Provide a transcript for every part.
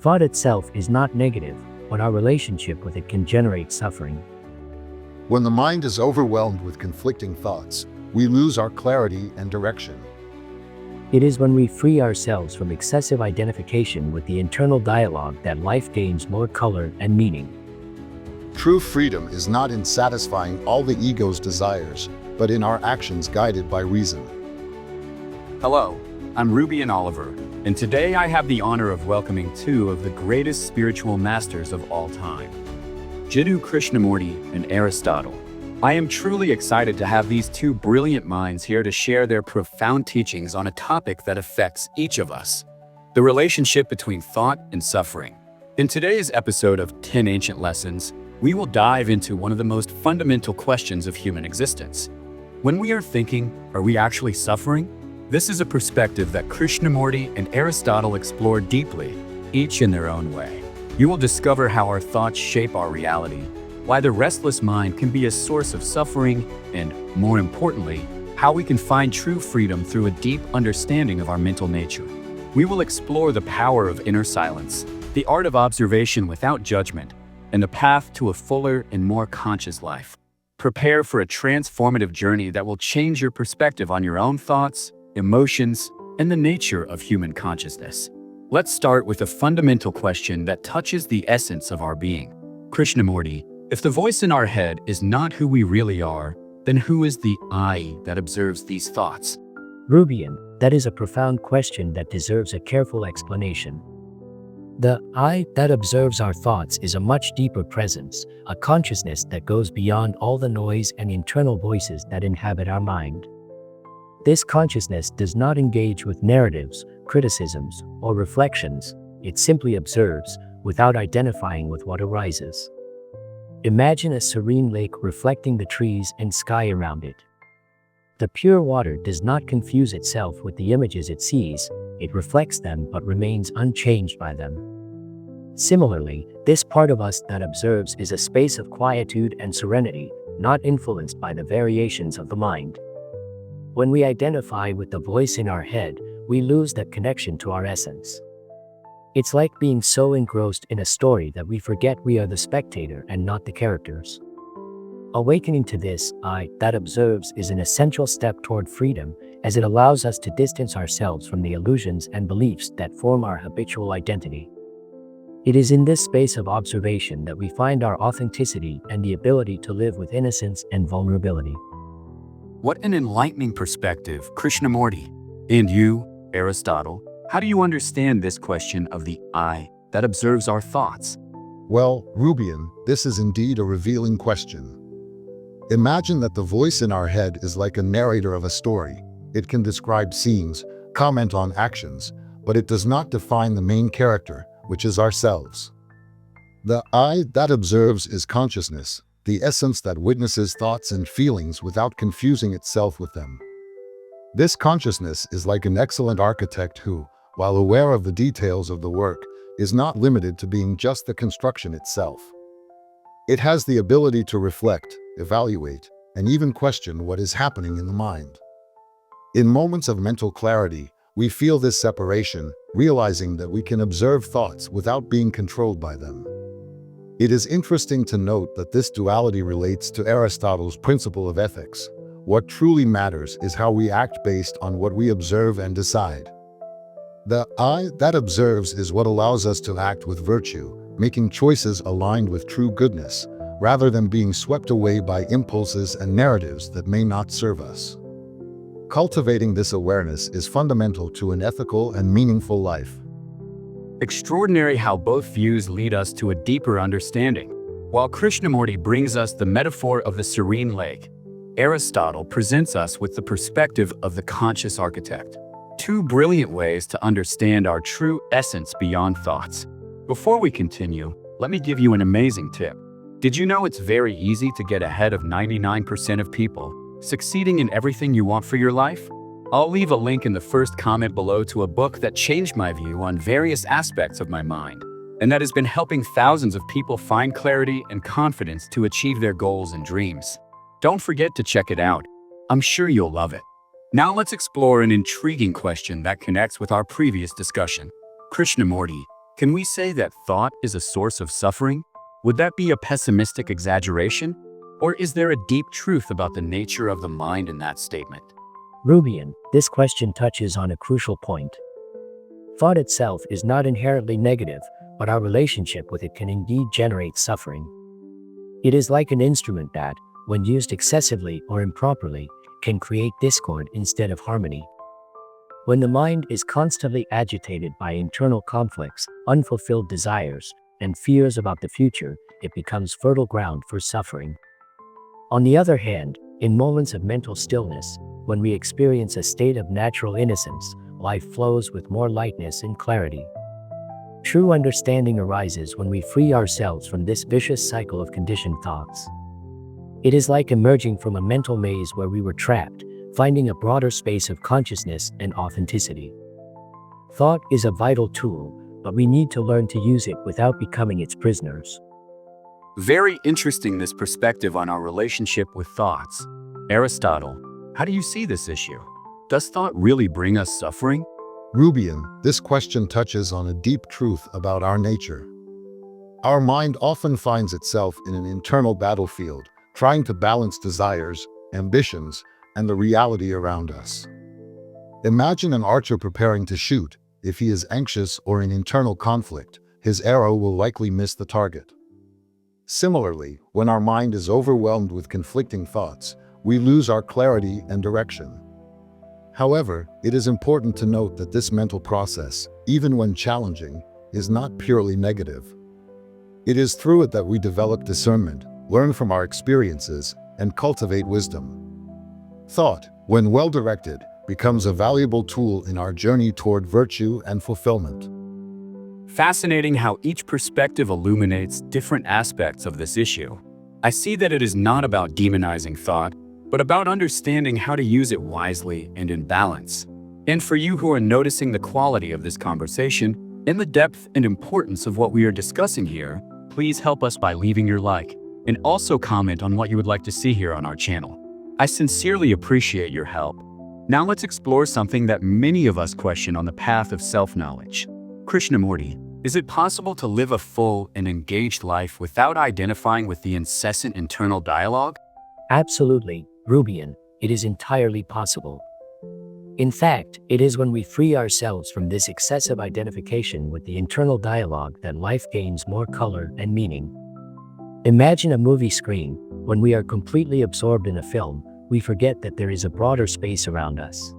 Thought itself is not negative, but our relationship with it can generate suffering. When the mind is overwhelmed with conflicting thoughts, we lose our clarity and direction. It is when we free ourselves from excessive identification with the internal dialogue that life gains more color and meaning. True freedom is not in satisfying all the ego's desires, but in our actions guided by reason. Hello, I'm Ruby and Oliver, and today I have the honor of welcoming two of the greatest spiritual masters of all time, Jiddu Krishnamurti and Aristotle. I am truly excited to have these two brilliant minds here to share their profound teachings on a topic that affects each of us, the relationship between thought and suffering. In today's episode of 10 Ancient Lessons, we will dive into one of the most fundamental questions of human existence. When we are thinking, are we actually suffering? This is a perspective that Krishnamurti and Aristotle explore deeply, each in their own way. You will discover how our thoughts shape our reality, why the restless mind can be a source of suffering, and, more importantly, how we can find true freedom through a deep understanding of our mental nature. We will explore the power of inner silence, the art of observation without judgment, and the path to a fuller and more conscious life. Prepare for a transformative journey that will change your perspective on your own thoughts, emotions, and the nature of human consciousness. Let's start with a fundamental question that touches the essence of our being. Krishnamurti, if the voice in our head is not who we really are, then who is the I that observes these thoughts? Rubian, that is a profound question that deserves a careful explanation. The I that observes our thoughts is a much deeper presence, a consciousness that goes beyond all the noise and internal voices that inhabit our mind. This consciousness does not engage with narratives, criticisms, or reflections. It simply observes, without identifying with what arises. Imagine a serene lake reflecting the trees and sky around it. The pure water does not confuse itself with the images it sees, it reflects them but remains unchanged by them. Similarly, this part of us that observes is a space of quietude and serenity, not influenced by the variations of the mind. When we identify with the voice in our head, we lose that connection to our essence. It's like being so engrossed in a story that we forget we are the spectator and not the characters. Awakening to this I that observes is an essential step toward freedom, as it allows us to distance ourselves from the illusions and beliefs that form our habitual identity. It is in this space of observation that we find our authenticity and the ability to live with innocence and vulnerability. What an enlightening perspective, Krishnamurti. And you, Aristotle, how do you understand this question of the I that observes our thoughts? Well, Rubian, this is indeed a revealing question. Imagine that the voice in our head is like a narrator of a story. It can describe scenes, comment on actions, but it does not define the main character, which is ourselves. The I that observes is consciousness, the essence that witnesses thoughts and feelings without confusing itself with them. This consciousness is like an excellent architect who, while aware of the details of the work, is not limited to being just the construction itself. It has the ability to reflect, evaluate, and even question what is happening in the mind. In moments of mental clarity, we feel this separation, realizing that we can observe thoughts without being controlled by them. It is interesting to note that this duality relates to Aristotle's principle of ethics. What truly matters is how we act based on what we observe and decide. The I that observes is what allows us to act with virtue, making choices aligned with true goodness, rather than being swept away by impulses and narratives that may not serve us. Cultivating this awareness is fundamental to an ethical and meaningful life. Extraordinary how both views lead us to a deeper understanding. While Krishnamurti brings us the metaphor of the serene lake, Aristotle presents us with the perspective of the conscious architect. Two brilliant ways to understand our true essence beyond thoughts. Before we continue, let me give you an amazing tip. Did you know it's very easy to get ahead of 99% of people, succeeding in everything you want for your life? I'll leave a link in the first comment below to a book that changed my view on various aspects of my mind, and that has been helping thousands of people find clarity and confidence to achieve their goals and dreams. Don't forget to check it out. I'm sure you'll love it. Now let's explore an intriguing question that connects with our previous discussion. Krishnamurti, Can we say that thought is a source of suffering? Would that be a pessimistic exaggeration? Or is there a deep truth about the nature of the mind in that statement? Rubian, this question touches on a crucial point. Thought itself is not inherently negative, but our relationship with it can indeed generate suffering. It is like an instrument that, when used excessively or improperly, can create discord instead of harmony. When the mind is constantly agitated by internal conflicts, unfulfilled desires, and fears about the future, it becomes fertile ground for suffering. On the other hand, in moments of mental stillness, when we experience a state of natural innocence, life flows with more lightness and clarity. True understanding arises when we free ourselves from this vicious cycle of conditioned thoughts. It is like emerging from a mental maze where we were trapped, finding a broader space of consciousness and authenticity. Thought is a vital tool, but we need to learn to use it without becoming its prisoners. Very interesting, this perspective on our relationship with thoughts. Aristotle, how do you see this issue? Does thought really bring us suffering? Rubian, this question touches on a deep truth about our nature. Our mind often finds itself in an internal battlefield, trying to balance desires, ambitions, and the reality around us. Imagine an archer preparing to shoot. If he is anxious or in internal conflict, his arrow will likely miss the target. Similarly, when our mind is overwhelmed with conflicting thoughts, we lose our clarity and direction. However, it is important to note that this mental process, even when challenging, is not purely negative. It is through it that we develop discernment, learn from our experiences, and cultivate wisdom. Thought, when well directed, becomes a valuable tool in our journey toward virtue and fulfillment. Fascinating how each perspective illuminates different aspects of this issue. I see that it is not about demonizing thought, but about understanding how to use it wisely and in balance. And for you who are noticing the quality of this conversation and the depth and importance of what we are discussing here, please help us by leaving your like and also comment on what you would like to see here on our channel. I sincerely appreciate your help. Now let's explore something that many of us question on the path of self-knowledge. Krishnamurti, is it possible to live a full and engaged life without identifying with the incessant internal dialogue? Absolutely, Rubian, it is entirely possible. In fact, it is when we free ourselves from this excessive identification with the internal dialogue that life gains more color and meaning. Imagine a movie screen. When we are completely absorbed in a film, we forget that there is a broader space around us.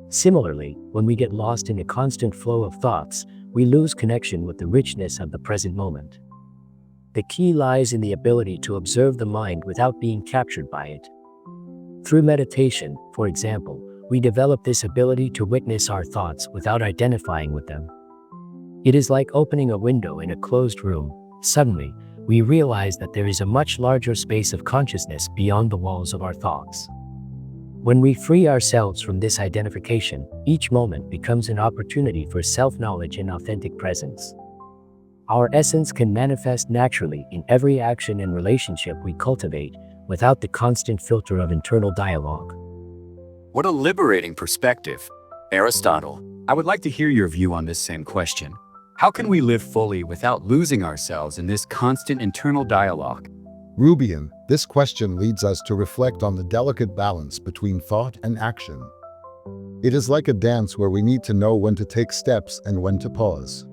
Similarly, when we get lost in a constant flow of thoughts, we lose connection with the richness of the present moment. The key lies in the ability to observe the mind without being captured by it. Through meditation, for example, we develop this ability to witness our thoughts without identifying with them. It is like opening a window in a closed room. Suddenly, we realize that there is a much larger space of consciousness beyond the walls of our thoughts. When we free ourselves from this identification, each moment becomes an opportunity for self-knowledge and authentic presence. Our essence can manifest naturally in every action and relationship we cultivate, without the constant filter of internal dialogue. What a liberating perspective. Aristotle, I would like to hear your view on this same question. How can we live fully without losing ourselves in this constant internal dialogue? Rubian, this question leads us to reflect on the delicate balance between thought and action. It is like a dance where we need to know when to take steps and when to pause.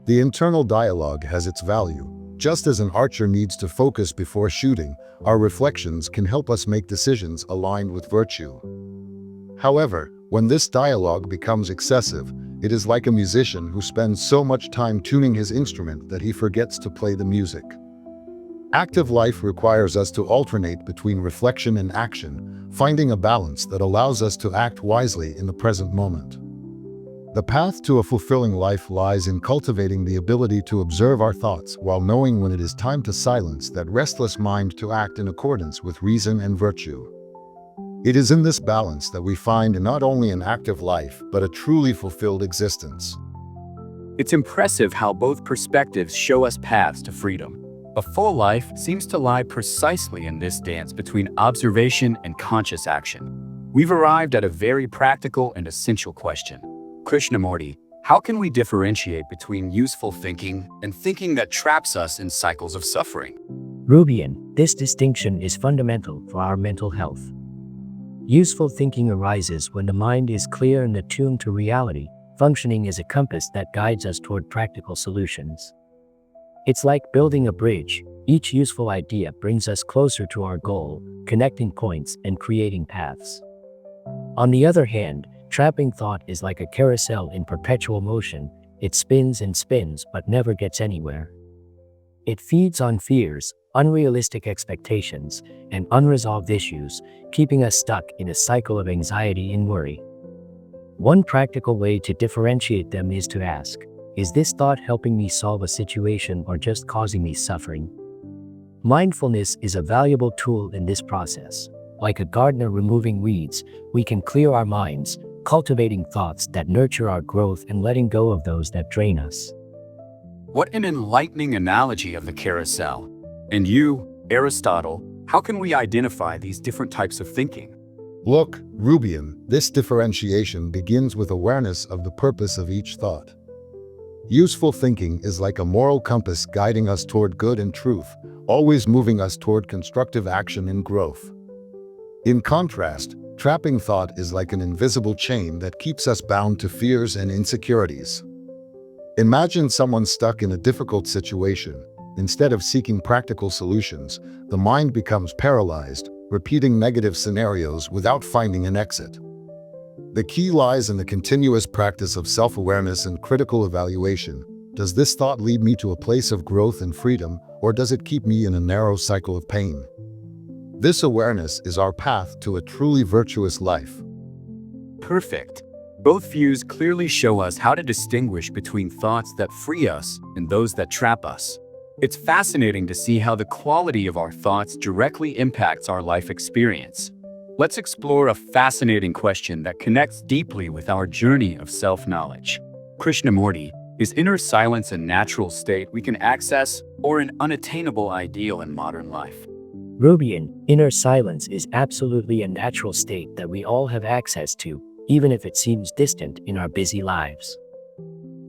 The internal dialogue has its value. Just as an archer needs to focus before shooting, our reflections can help us make decisions aligned with virtue. However, when this dialogue becomes excessive, it is like a musician who spends so much time tuning his instrument that he forgets to play the music. Active life requires us to alternate between reflection and action, finding a balance that allows us to act wisely in the present moment. The path to a fulfilling life lies in cultivating the ability to observe our thoughts while knowing when it is time to silence that restless mind to act in accordance with reason and virtue. It is in this balance that we find not only an active life, but a truly fulfilled existence. It's impressive how both perspectives show us paths to freedom. A full life seems to lie precisely in this dance between observation and conscious action. We've arrived at a very practical and essential question. Krishnamurti, How can we differentiate between useful thinking and thinking that traps us in cycles of suffering? Rubian, this distinction is fundamental for our mental health. Useful thinking arises when the mind is clear and attuned to reality, functioning as a compass that guides us toward practical solutions. It's like building a bridge. Each useful idea brings us closer to our goal, connecting points and creating paths. On the other hand, trapping thought is like a carousel in perpetual motion. It spins and spins but never gets anywhere. It feeds on fears, unrealistic expectations, and unresolved issues, keeping us stuck in a cycle of anxiety and worry. One practical way to differentiate them is to ask, is this thought helping me solve a situation or just causing me suffering? Mindfulness is a valuable tool in this process. Like a gardener removing weeds, we can clear our minds, cultivating thoughts that nurture our growth and letting go of those that drain us. What an enlightening analogy of the carousel. And you, Aristotle, how can we identify these different types of thinking? Look, Rubian, this differentiation begins with awareness of the purpose of each thought. Useful thinking is like a moral compass guiding us toward good and truth, always moving us toward constructive action and growth. In contrast, trapping thought is like an invisible chain that keeps us bound to fears and insecurities. Imagine someone stuck in a difficult situation. Instead of seeking practical solutions, the mind becomes paralyzed, repeating negative scenarios without finding an exit. The key lies in the continuous practice of self-awareness and critical evaluation. Does this thought lead me to a place of growth and freedom, or does it keep me in a narrow cycle of pain? This awareness is our path to a truly virtuous life. Perfect. Both views clearly show us how to distinguish between thoughts that free us and those that trap us. It's fascinating to see how the quality of our thoughts directly impacts our life experience. Let's explore a fascinating question that connects deeply with our journey of self-knowledge. Krishnamurti, is inner silence a natural state we can access or an unattainable ideal in modern life? Rubian, inner silence is absolutely a natural state that we all have access to, even if it seems distant in our busy lives.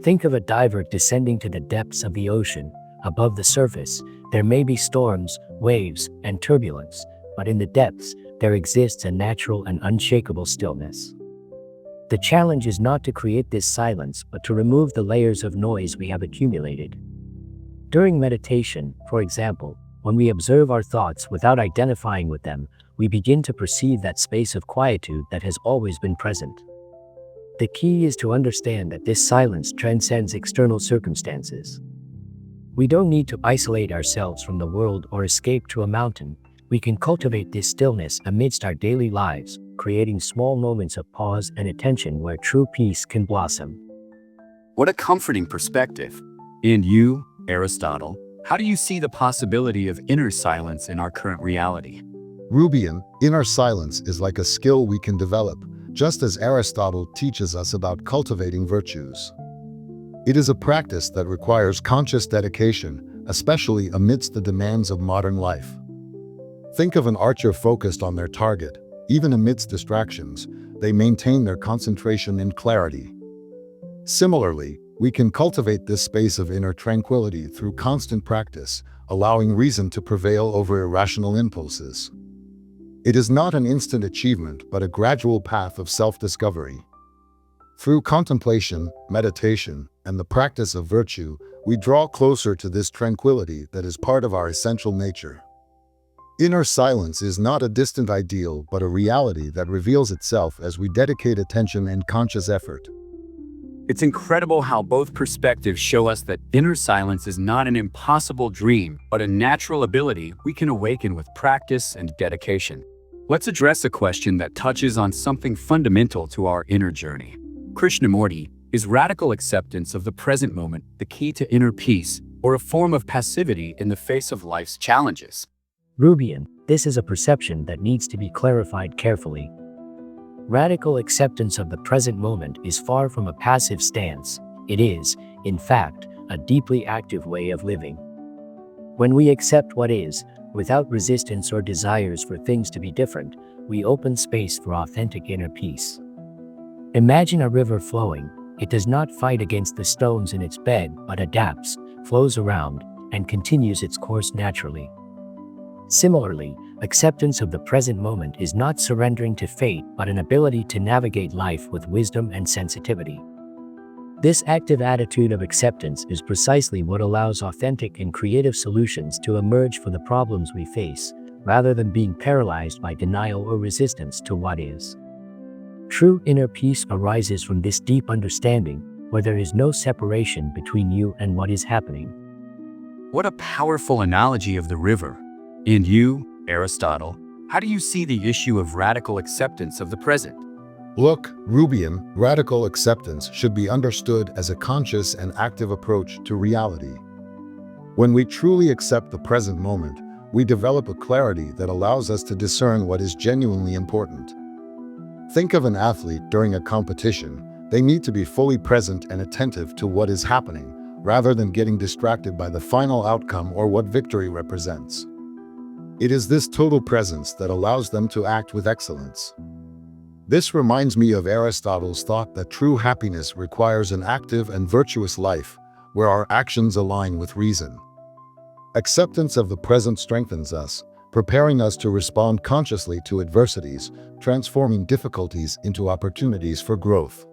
Think of a diver descending to the depths of the ocean. Above the surface, there may be storms, waves, and turbulence, but in the depths, there exists a natural and unshakable stillness. The challenge is not to create this silence, but to remove the layers of noise we have accumulated. During meditation, for example, when we observe our thoughts without identifying with them, we begin to perceive that space of quietude that has always been present. The key is to understand that this silence transcends external circumstances. We don't need to isolate ourselves from the world or escape to a mountain. We can cultivate this stillness amidst our daily lives, creating small moments of pause and attention where true peace can blossom. What a comforting perspective. And you, Aristotle, how do you see the possibility of inner silence in our current reality? Rubian, inner silence is like a skill we can develop, just as Aristotle teaches us about cultivating virtues. It is a practice that requires conscious dedication, especially amidst the demands of modern life. Think of an archer focused on their target. Even amidst distractions, they maintain their concentration and clarity. Similarly, we can cultivate this space of inner tranquility through constant practice, allowing reason to prevail over irrational impulses. It is not an instant achievement, but a gradual path of self-discovery. Through contemplation, meditation, and the practice of virtue, we draw closer to this tranquility that is part of our essential nature. Inner silence is not a distant ideal, but a reality that reveals itself as we dedicate attention and conscious effort. It's incredible how both perspectives show us that inner silence is not an impossible dream, but a natural ability we can awaken with practice and dedication. Let's address a question that touches on something fundamental to our inner journey. Krishnamurti, is radical acceptance of the present moment the key to inner peace, or a form of passivity in the face of life's challenges? Rubian, this is a perception that needs to be clarified carefully. Radical acceptance of the present moment is far from a passive stance. It is, in fact, a deeply active way of living. When we accept what is, without resistance or desires for things to be different, we open space for authentic inner peace. Imagine a river flowing. It does not fight against the stones in its bed, but adapts, flows around, and continues its course naturally. Similarly, acceptance of the present moment is not surrendering to fate, but an ability to navigate life with wisdom and sensitivity. This active attitude of acceptance is precisely what allows authentic and creative solutions to emerge for the problems we face, rather than being paralyzed by denial or resistance to what is. True inner peace arises from this deep understanding, where there is no separation between you and what is happening. What a powerful analogy of the river. And you, Aristotle, how do you see the issue of radical acceptance of the present? Look, Rubian, radical acceptance should be understood as a conscious and active approach to reality. When we truly accept the present moment, we develop a clarity that allows us to discern what is genuinely important. Think of an athlete during a competition. They need to be fully present and attentive to what is happening, rather than getting distracted by the final outcome or what victory represents. It is this total presence that allows them to act with excellence. This reminds me of Aristotle's thought that true happiness requires an active and virtuous life, where our actions align with reason. Acceptance of the present strengthens us, preparing us to respond consciously to adversities, transforming difficulties into opportunities for growth.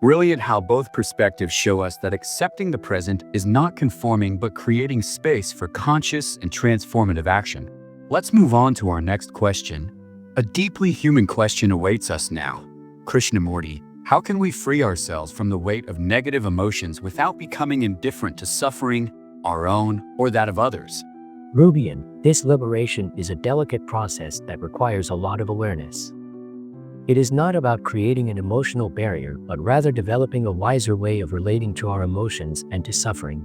Brilliant how both perspectives show us that accepting the present is not conforming but creating space for conscious and transformative action. Let's move on to our next question. A deeply human question awaits us now. Krishnamurti, how can we free ourselves from the weight of negative emotions without becoming indifferent to suffering, our own or that of others? Rubian, this liberation is a delicate process that requires a lot of awareness. It is not about creating an emotional barrier, but rather developing a wiser way of relating to our emotions and to suffering.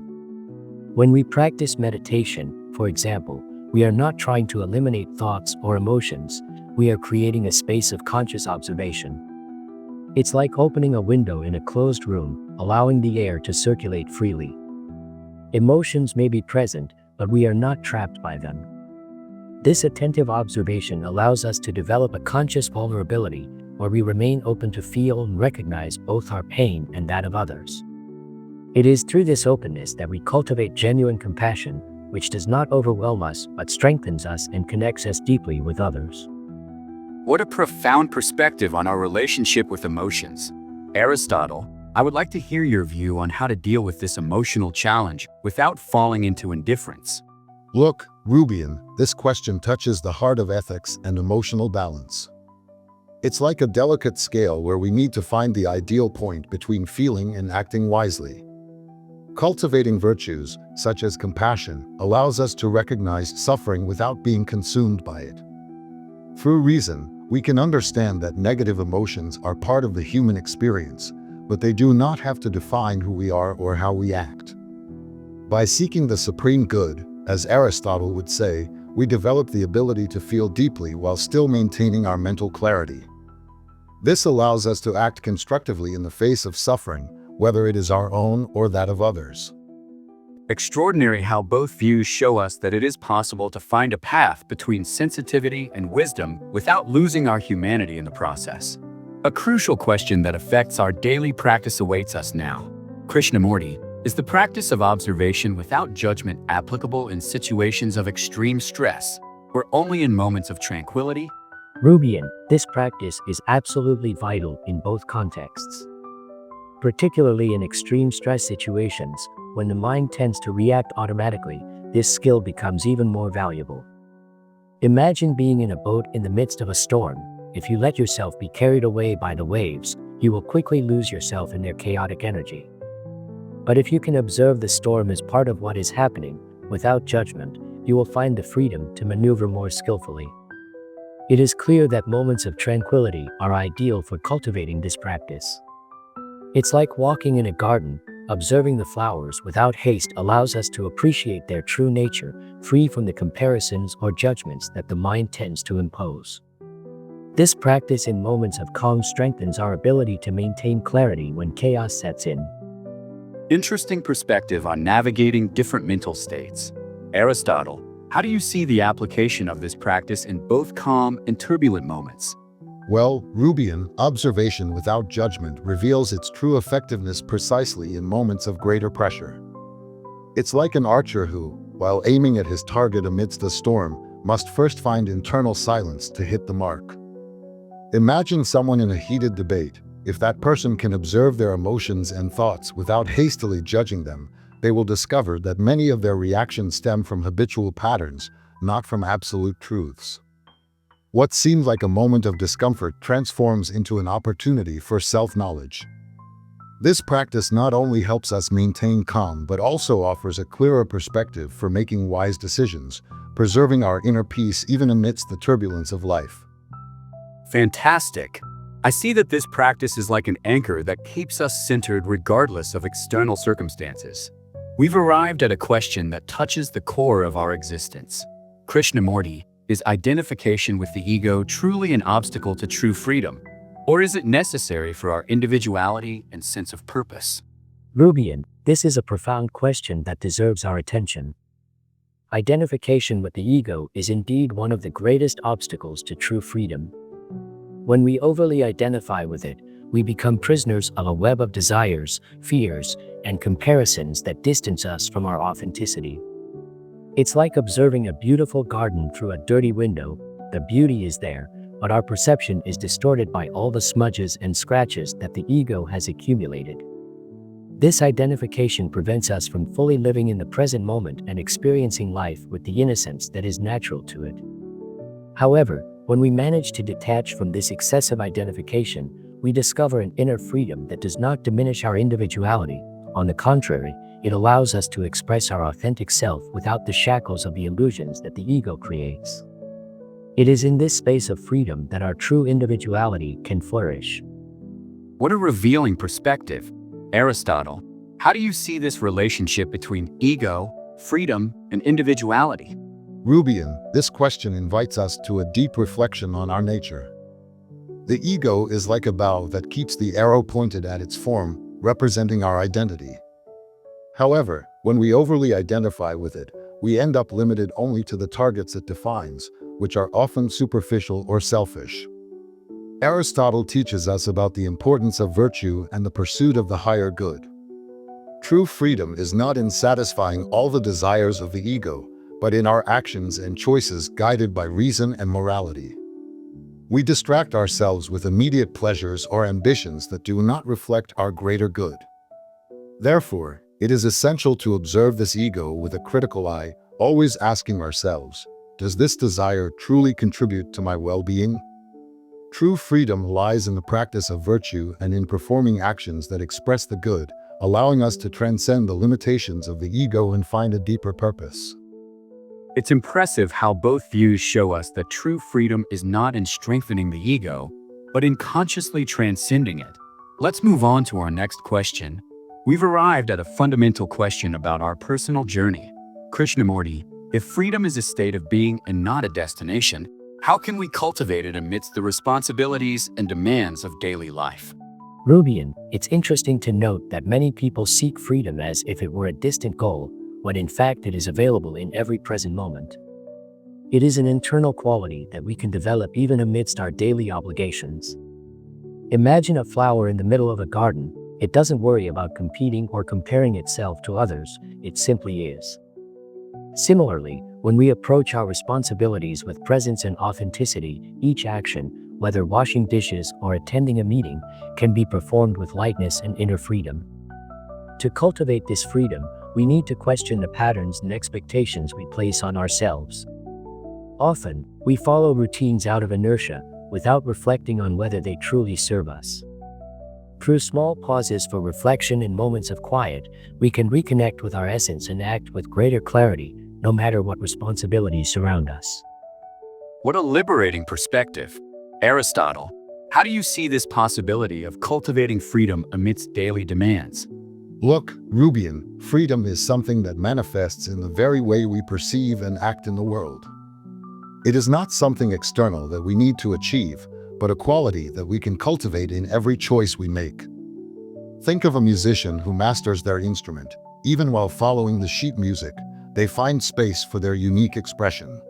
When we practice meditation, for example, we are not trying to eliminate thoughts or emotions, we are creating a space of conscious observation. It's like opening a window in a closed room, allowing the air to circulate freely. Emotions may be present, but we are not trapped by them. This attentive observation allows us to develop a conscious vulnerability, where we remain open to feel and recognize both our pain and that of others. It is through this openness that we cultivate genuine compassion, which does not overwhelm us but strengthens us and connects us deeply with others. What a profound perspective on our relationship with emotions. Aristotle, I would like to hear your view on how to deal with this emotional challenge without falling into indifference. Look, Rubian, this question touches the heart of ethics and emotional balance. It's like a delicate scale where we need to find the ideal point between feeling and acting wisely. Cultivating virtues, such as compassion, allows us to recognize suffering without being consumed by it. Through reason, we can understand that negative emotions are part of the human experience, but they do not have to define who we are or how we act. By seeking the supreme good, as Aristotle would say, we develop the ability to feel deeply while still maintaining our mental clarity. This allows us to act constructively in the face of suffering, whether it is our own or that of others. Extraordinary how both views show us that it is possible to find a path between sensitivity and wisdom without losing our humanity in the process. A crucial question that affects our daily practice awaits us now. Krishnamurti, is the practice of observation without judgment applicable in situations of extreme stress, or only in moments of tranquility? Rubian, this practice is absolutely vital in both contexts. Particularly in extreme stress situations, when the mind tends to react automatically, this skill becomes even more valuable. Imagine being in a boat in the midst of a storm. If you let yourself be carried away by the waves, you will quickly lose yourself in their chaotic energy. But if you can observe the storm as part of what is happening, without judgment, you will find the freedom to maneuver more skillfully. It is clear that moments of tranquility are ideal for cultivating this practice. It's like walking in a garden. Observing the flowers without haste allows us to appreciate their true nature, free from the comparisons or judgments that the mind tends to impose. This practice in moments of calm strengthens our ability to maintain clarity when chaos sets in. Interesting perspective on navigating different mental states. Aristotle, how do you see the application of this practice in both calm and turbulent moments? Well, Rubian, observation without judgment reveals its true effectiveness precisely in moments of greater pressure. It's like an archer who, while aiming at his target amidst a storm, must first find internal silence to hit the mark. Imagine someone in a heated debate. If that person can observe their emotions and thoughts without hastily judging them, they will discover that many of their reactions stem from habitual patterns, not from absolute truths. What seemed like a moment of discomfort transforms into an opportunity for self-knowledge. This practice not only helps us maintain calm but also offers a clearer perspective for making wise decisions, preserving our inner peace even amidst the turbulence of life. Fantastic! I see that this practice is like an anchor that keeps us centered regardless of external circumstances. We've arrived at a question that touches the core of our existence. Krishnamurti, is identification with the ego truly an obstacle to true freedom? Or is it necessary for our individuality and sense of purpose? Rubian, this is a profound question that deserves our attention. Identification with the ego is indeed one of the greatest obstacles to true freedom. When we overly identify with it, we become prisoners of a web of desires, fears, and comparisons that distance us from our authenticity. It's like observing a beautiful garden through a dirty window. The beauty is there, but our perception is distorted by all the smudges and scratches that the ego has accumulated. This identification prevents us from fully living in the present moment and experiencing life with the innocence that is natural to it. However, when we manage to detach from this excessive identification, we discover an inner freedom that does not diminish our individuality. On the contrary, it allows us to express our authentic self without the shackles of the illusions that the ego creates. It is in this space of freedom that our true individuality can flourish. What a revealing perspective. Aristotle, how do you see this relationship between ego, freedom, and individuality? Rubian, this question invites us to a deep reflection on our nature. The ego is like a bow that keeps the arrow pointed at its form, representing our identity. However, when we overly identify with it, we end up limited only to the targets it defines, which are often superficial or selfish. Aristotle teaches us about the importance of virtue and the pursuit of the higher good. True freedom is not in satisfying all the desires of the ego, but in our actions and choices guided by reason and morality. We distract ourselves with immediate pleasures or ambitions that do not reflect our greater good. Therefore, it is essential to observe this ego with a critical eye, always asking ourselves, does this desire truly contribute to my well-being? True freedom lies in the practice of virtue and in performing actions that express the good, allowing us to transcend the limitations of the ego and find a deeper purpose. It's impressive how both views show us that true freedom is not in strengthening the ego, but in consciously transcending it. Let's move on to our next question. We've arrived at a fundamental question about our personal journey. Krishnamurti, if freedom is a state of being and not a destination, how can we cultivate it amidst the responsibilities and demands of daily life? Rubian, it's interesting to note that many people seek freedom as if it were a distant goal, when in fact it is available in every present moment. It is an internal quality that we can develop even amidst our daily obligations. Imagine a flower in the middle of a garden. It doesn't worry about competing or comparing itself to others, it simply is. Similarly, when we approach our responsibilities with presence and authenticity, each action, whether washing dishes or attending a meeting, can be performed with lightness and inner freedom. To cultivate this freedom, we need to question the patterns and expectations we place on ourselves. Often, we follow routines out of inertia, without reflecting on whether they truly serve us. Through small pauses for reflection and moments of quiet, we can reconnect with our essence and act with greater clarity, no matter what responsibilities surround us. What a liberating perspective. Aristotle, how do you see this possibility of cultivating freedom amidst daily demands? Look, Rubian, freedom is something that manifests in the very way we perceive and act in the world. It is not something external that we need to achieve, but a quality that we can cultivate in every choice we make. Think of a musician who masters their instrument. Even while following the sheet music, they find space for their unique expression.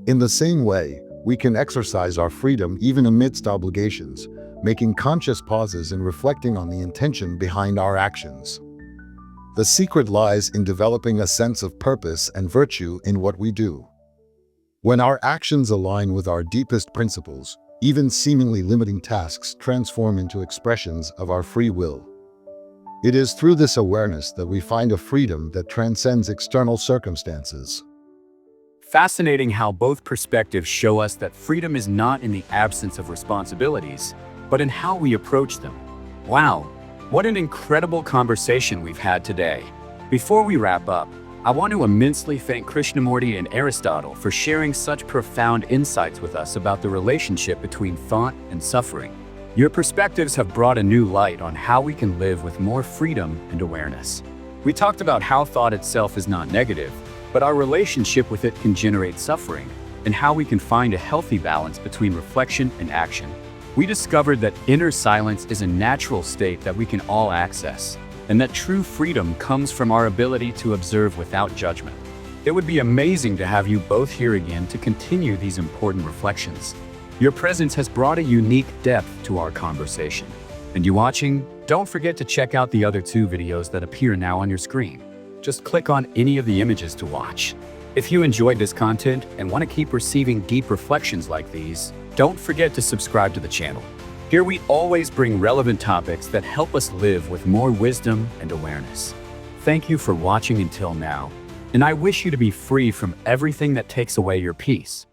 In the same way, We can exercise our freedom even amidst obligations, making conscious pauses and reflecting on the intention behind our actions. The secret lies in developing a sense of purpose and virtue in what we do. When our actions align with our deepest principles, even seemingly limiting tasks transform into expressions of our free will. It is through this awareness that we find a freedom that transcends external circumstances. Fascinating how both perspectives show us that freedom is not in the absence of responsibilities, but in how we approach them. Wow, what an incredible conversation we've had today. Before we wrap up, I want to immensely thank Krishnamurti and Aristotle for sharing such profound insights with us about the relationship between thought and suffering. Your perspectives have brought a new light on how we can live with more freedom and awareness. We talked about how thought itself is not negative, but our relationship with it can generate suffering, and how we can find a healthy balance between reflection and action. We discovered that inner silence is a natural state that we can all access, and that true freedom comes from our ability to observe without judgment. It would be amazing to have you both here again to continue these important reflections. Your presence has brought a unique depth to our conversation. And you watching, don't forget to check out the other 2 videos that appear now on your screen. Just click on any of the images to watch. If you enjoyed this content and want to keep receiving deep reflections like these, don't forget to subscribe to the channel. Here we always bring relevant topics that help us live with more wisdom and awareness. Thank you for watching until now, and I wish you to be free from everything that takes away your peace.